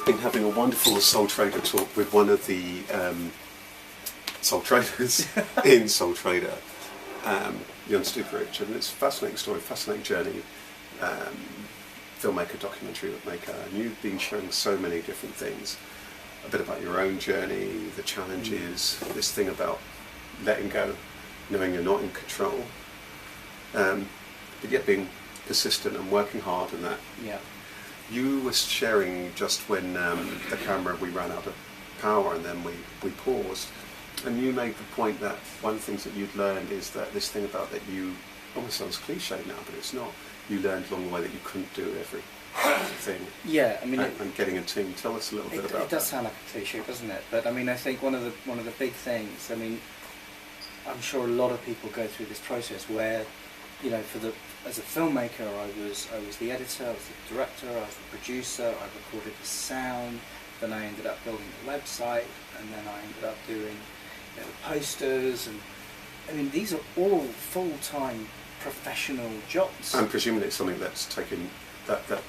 I've been having a wonderful Soul Trader talk with one of the Soul Traders in Soul Trader, Jan Stuparich, and it's a fascinating story, fascinating journey. Filmmaker, documentary maker, and you've been sharing so many different things. A bit about your own journey, the challenges, this thing about letting go, knowing you're not in control, but yet being persistent and working hard and that. Yeah. You were sharing just when the camera, we ran out of power and then we paused, and you made the point that one of the things that you'd learned is that this thing about that you, almost sounds cliche now, but it's not, you learned along the way that you couldn't do everything. Yeah, I mean, and getting a team. Tell us a little bit about that. It does sound like a cliche, doesn't it? But I mean, I think one of the big things. I mean, I'm sure a lot of people go through this process where, you know, as a filmmaker, I was the editor, I was the director, I was the producer, I recorded the sound. Then I ended up building the website, and then I ended up doing, you know, the posters, and I mean, these are all full-time professional jobs. And presumably it's something that's taken that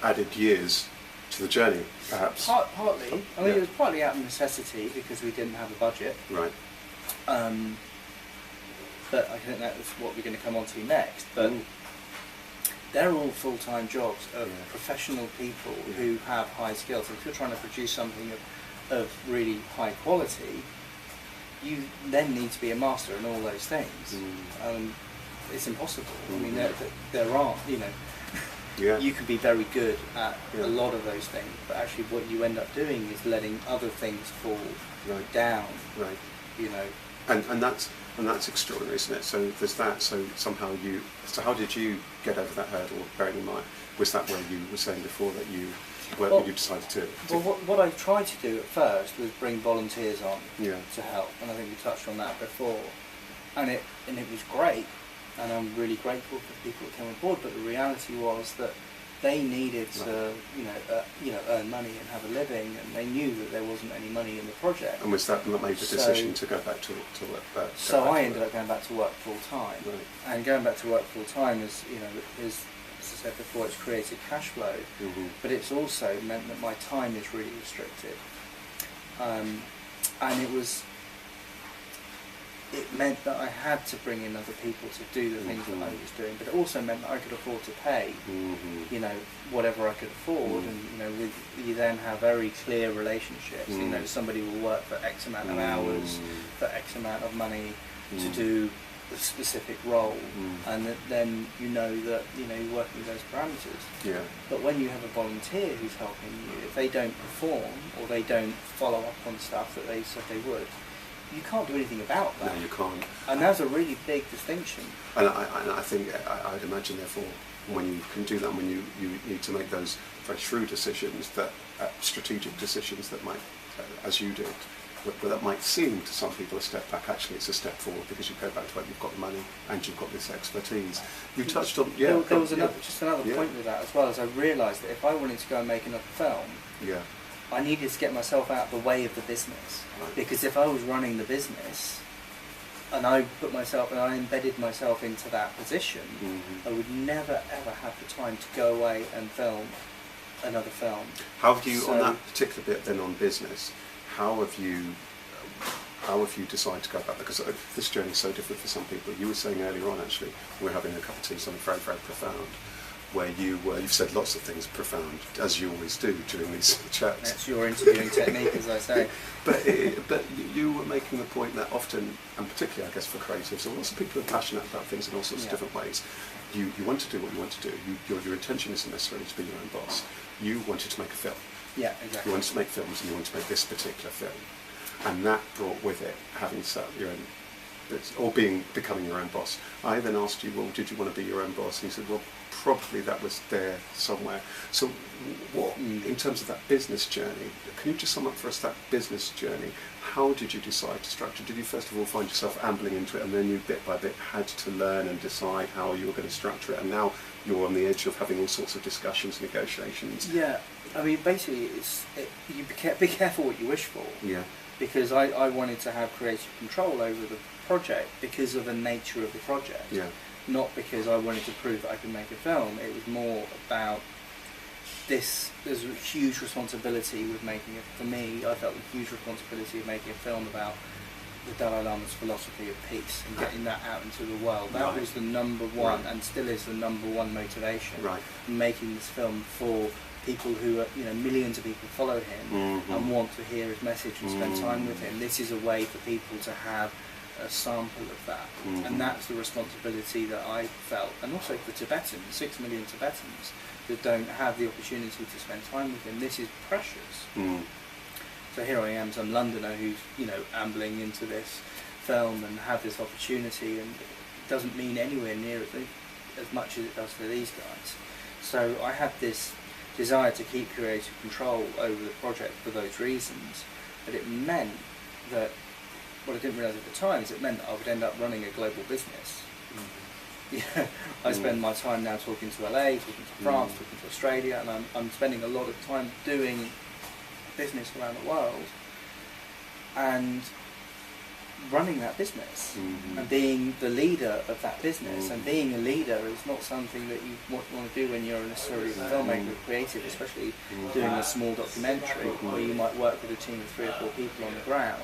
added years to the journey, perhaps. Partly. I mean, it was partly out of necessity because we didn't have a budget. Right. But I think that's what we're going to come on to next. But they're all full-time jobs of professional people who have high skills. And if you're trying to produce something of really high quality, you then need to be a master in all those things. It's impossible. I mean, there aren't, you know, you can be very good at a lot of those things, but actually what you end up doing is letting other things fall down. Right. You know. And that's extraordinary, isn't it? So there's that. So somehow so how did you get over that hurdle? Bearing in mind, was that where you were saying before that you decided to? Well, what I tried to do at first was bring volunteers on to help, and I think we touched on that before, and it was great, and I'm really grateful for people that came on board. But the reality was that they needed to, earn money and have a living, and they knew that there wasn't any money in the project. And was that what made the decision to go back to work? So I ended up going back to work full time, and going back to work full time is, as I said before, it's created cash flow, but it's also meant that my time is really restricted, and it meant that I had to bring in other people to do the things that I was doing, but it also meant that I could afford to pay, whatever I could afford, and you then have very clear relationships. Somebody will work for X amount of hours, for X amount of money to do a specific role, and then that you're working with those parameters. Yeah. But when you have a volunteer who's helping you, if they don't perform or they don't follow up on stuff that they said they would, you can't do anything about that. No, you can't. And that's a really big distinction. And I think I'd imagine, therefore, when you can do that, when you need to make those very shrewd decisions, that strategic decisions that might, as you did, that might seem to some people a step back. Actually, it's a step forward because you go back to it. You've got the money and you've got this expertise. You touched on there was another point with that as well. As I realised that if I wanted to go and make another film, I needed to get myself out of the way of the business, because if I was running the business and I embedded myself into that position, I would never ever have the time to go away and film another film. How have you, on that particular bit then on business, how have you decided to go about that? Because this journey is so different for some people. You were saying earlier on, actually, we're having a cup of tea, something very, very profound, where you've said lots of things profound, as you always do during these chats. That's your interviewing technique, as I say. But you were making the point that often, and particularly I guess for creatives, and lots of people are passionate about things in all sorts of different ways. You want to do what you want to do. Your intention isn't necessarily to be your own boss. You wanted to make a film. Yeah, exactly. You wanted to make films, and you wanted to make this particular film, and that brought with it having set up your own, or becoming your own boss. I then asked you, well, did you want to be your own boss? And you said, well, probably that was there somewhere. So what, in terms of that business journey, can you just sum up for us that business journey? How did you decide to structure? Did you first of all find yourself ambling into it, and then you bit by bit had to learn and decide how you were going to structure it, and now you're on the edge of having all sorts of discussions, negotiations? Yeah, I mean, basically, you be careful what you wish for. Yeah. Because I wanted to have creative control over the project because of the nature of the project. Yeah. Not because I wanted to prove that I could make a film. It was more about there's a huge responsibility with making it. For me, I felt a huge responsibility of making a film about the Dalai Lama's philosophy of peace and getting that out into the world. That Right. was the number one, Right. and still is the number one motivation. Right. Making this film for people who are, millions of people follow him Mhm. and want to hear his message and spend Mhm. time with him. This is a way for people to have a sample of that, Mhm. and that's the responsibility that I felt, and also for Tibetans, 6 million Tibetans that don't have the opportunity to spend time with him. This is precious. Mm. So here I am, some Londoner who's ambling into this film and have this opportunity, and it doesn't mean anywhere near as much as it does for these guys. So I had this desire to keep creative control over the project for those reasons, but it meant that what I didn't realise at the time is it meant that I would end up running a global business. Yeah, I spend my time now talking to LA, talking to France, talking to Australia, and I'm spending a lot of time doing business around the world and running that business and being the leader of that business. And being a leader is not something that you want to do when you're necessarily a filmmaker or creative, especially doing a small documentary where you might work with a team of 3 or 4 people on the ground.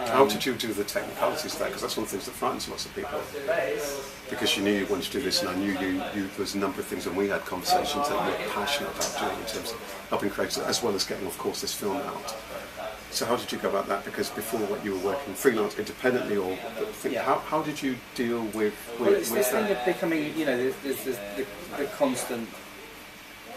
How did you do the technicalities of that? Because that's one of the things that frightens lots of people. Because you knew you wanted to do this, and I knew you there was a number of things, and we had conversations that you were passionate about doing in terms of helping create, as well as getting, of course, this film out. So how did you go about that? Because before, you were working freelance, independently, or how did you deal with It's with this thing that? of becoming, there's the constant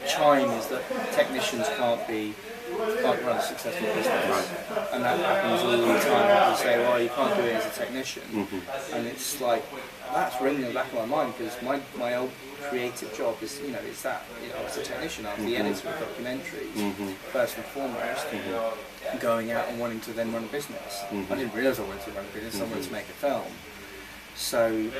chime is that technicians can't run a successful business, Right. and that happens all the time. People say, "Well, you can't do it as a technician," and it's like that's ringing in the back of my mind, because my old creative job is is that I was a technician, I was the editor of documentaries first and foremost, going out and wanting to then run a business. I didn't realise I wanted to run a business. I wanted to make a film, so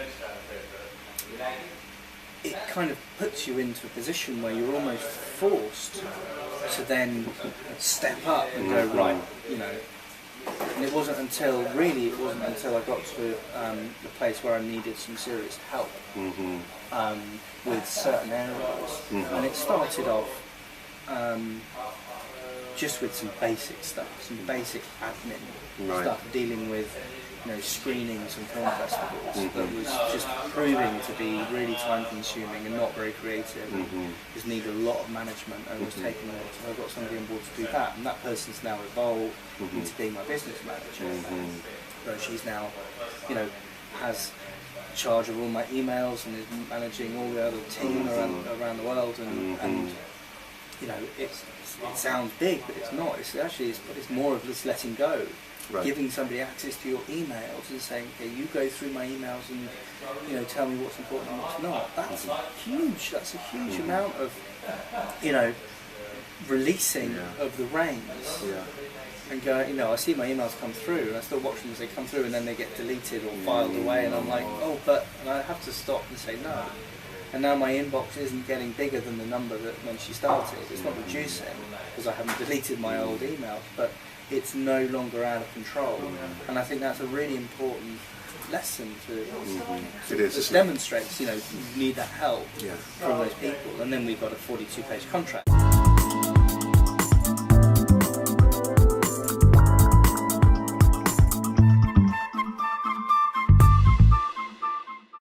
it kind of puts you into a position where you're almost forced to then step up and go right, And it wasn't until I got to the place where I needed some serious help with certain areas, and it started off just with some basic stuff, some basic admin stuff, dealing with screenings and film festivals that was just proving to be really time consuming and not very creative, just needed a lot of management, and was taking it. So I got somebody on board to do that, and that person's now evolved into being my business manager. So she's now, has charge of all my emails and is managing all the other team around the world, and it sounds big, but it's not. It's more of just letting go. Right. Giving somebody access to your emails and saying, okay, you go through my emails and tell me what's important and what's not. That's huge. That's a huge amount of releasing of the reins. And go, I see my emails come through, and I still watch them as they come through, and then they get deleted or filed away, and I'm like, and I have to stop and say no. And now my inbox isn't getting bigger than the number that when she started. It's not reducing because I haven't deleted my old emails, but it's no longer out of control. And I think that's a really important lesson It is. It demonstrates, you need that help Yeah. from those people. And then we've got a 42-page contract.